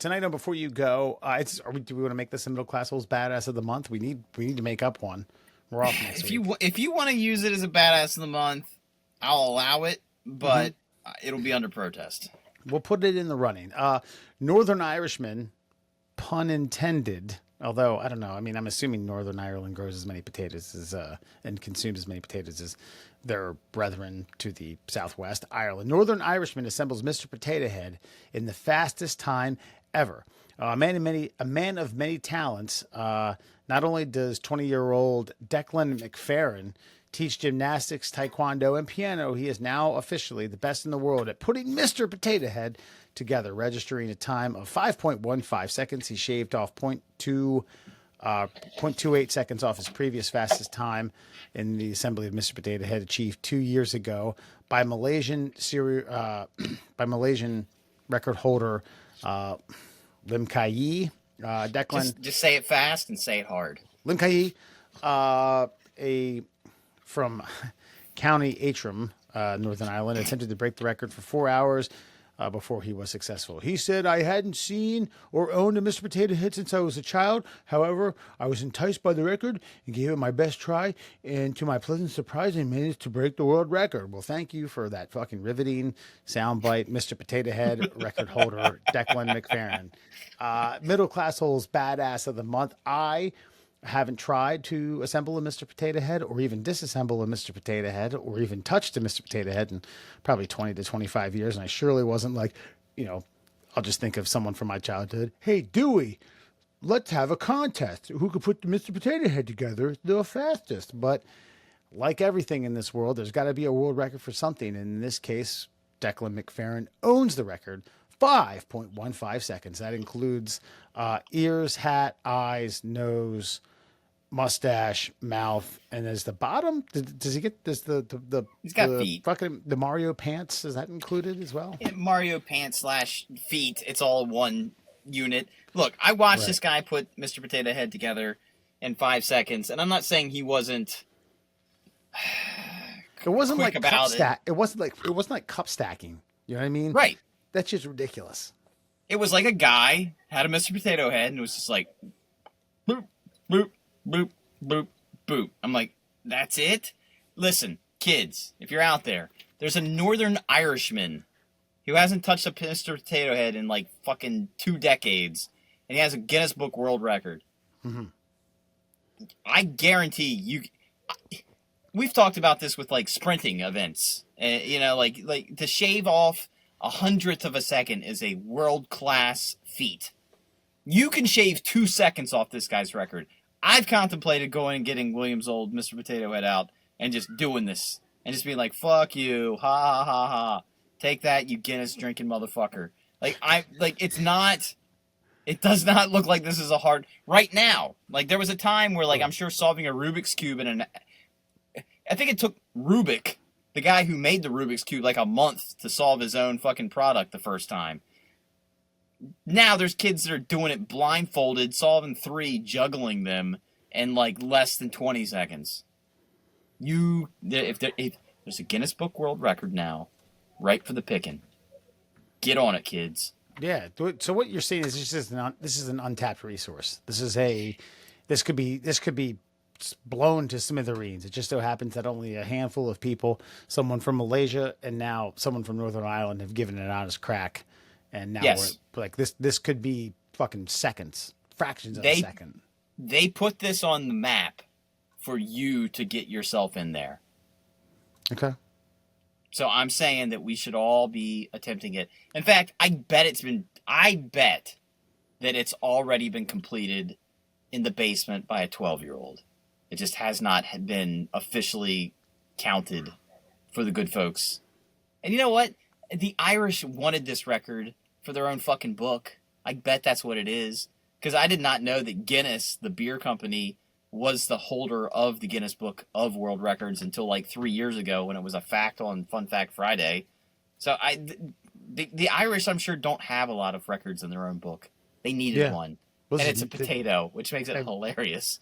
tonight, before you go, do we want to make this a middle class holes badass of the month? We need to make up one. We're off next week. If you want to use it as a badass of the month, I'll allow it, but it'll be under protest. We'll put it in the running. Northern Irishman, pun intended. Although I don't know. I mean, I'm assuming Northern Ireland grows as many potatoes as and consumes as many potatoes as their brethren to the southwest, Ireland. Northern Irishman assembles Mr. Potato Head in the fastest time ever. A man of many talents. Not only does 20-year-old Declan McFerrin teach gymnastics, taekwondo, and piano, he is now officially the best in the world at putting Mr. Potato Head together, registering a time of 5.15 seconds. He shaved off 0.28 seconds off his previous fastest time in the assembly of Mr. Potato Head, achieved 2 years ago by Malaysian record holder Lim Kai. Declan, just say it fast and say it hard. Lim Kai, from County Antrim, Northern Ireland, attempted to break the record for 4 hours before he was successful. He said, "I hadn't seen or owned a Mr. Potato Head since I was a child. However, I was enticed by the record and gave it my best try. And to my pleasant surprise, I managed to break the world record." Well, thank you for that fucking riveting soundbite, Mr. Potato Head record holder Declan McFerrin. Middle Class Holes Badass of the Month. I haven't tried to assemble a Mr. Potato Head or even disassemble a Mr. Potato Head or even touched a Mr. Potato Head in probably 20 to 25 years. And I surely wasn't like, I'll just think of someone from my childhood. "Hey, Dewey, let's have a contest. Who could put the Mr. Potato Head together the fastest?" But like everything in this world, there's got to be a world record for something. And in this case, Declan McFerrin owns the record. 5.15 seconds. That includes ears, hat, eyes, nose, mustache, mouth, and as the bottom, does he get he's got feet. Fucking the Mario pants, is that included as well? Yeah, Mario pants / feet. It's all one unit. Look, I watched this guy put Mr. Potato Head together in 5 seconds, and I'm not saying he wasn't. It wasn't quick like about cup it. stack. It wasn't like cup stacking. You know what I mean? Right. That's just ridiculous. It was like a guy had a Mr. Potato Head, and it was just like boop, boop, boop, boop, boop. I'm like, that's it? Listen, kids, if you're out there, there's a Northern Irishman who hasn't touched a Mr. Potato Head in like fucking 2 decades, and he has a Guinness Book World Record. Mm-hmm. I guarantee you. We've talked about this with like sprinting events. Like to shave off 100th of a second is a world-class feat. You can shave 2 seconds off this guy's record. I've contemplated going and getting William's old Mr. Potato Head out and just doing this. And just being like, "Fuck you. Ha ha ha ha. Take that, you Guinness drinking motherfucker." It does not look like this is a hard right now. Like there was a time where I'm sure solving a Rubik's Cube I think it took Rubik, the guy who made the Rubik's Cube, like a month to solve his own fucking product the first time. Now there's kids that are doing it blindfolded, solving 3, juggling them in like less than 20 seconds. If there's a Guinness Book World Record now, right for the picking. Get on it, kids. Yeah. So what you're saying is this is an untapped resource. This could be blown to smithereens. It just so happens that only a handful of people, someone from Malaysia and now someone from Northern Ireland, have given it an honest crack. And now we're like this could be fucking seconds, fractions of a second. They put this on the map for you to get yourself in there. Okay. So I'm saying that we should all be attempting it. In fact, I bet that it's already been completed in the basement by a 12-year-old. It just has not been officially counted for the good folks. And you know what? The Irish wanted this record for their own fucking book. I bet that's what it is. Because I did not know that Guinness, the beer company, was the holder of the Guinness Book of World Records until like 3 years ago when it was a fact on Fun Fact Friday. So the Irish, I'm sure, don't have a lot of records in their own book. They needed one. And it's a potato, which makes it hilarious.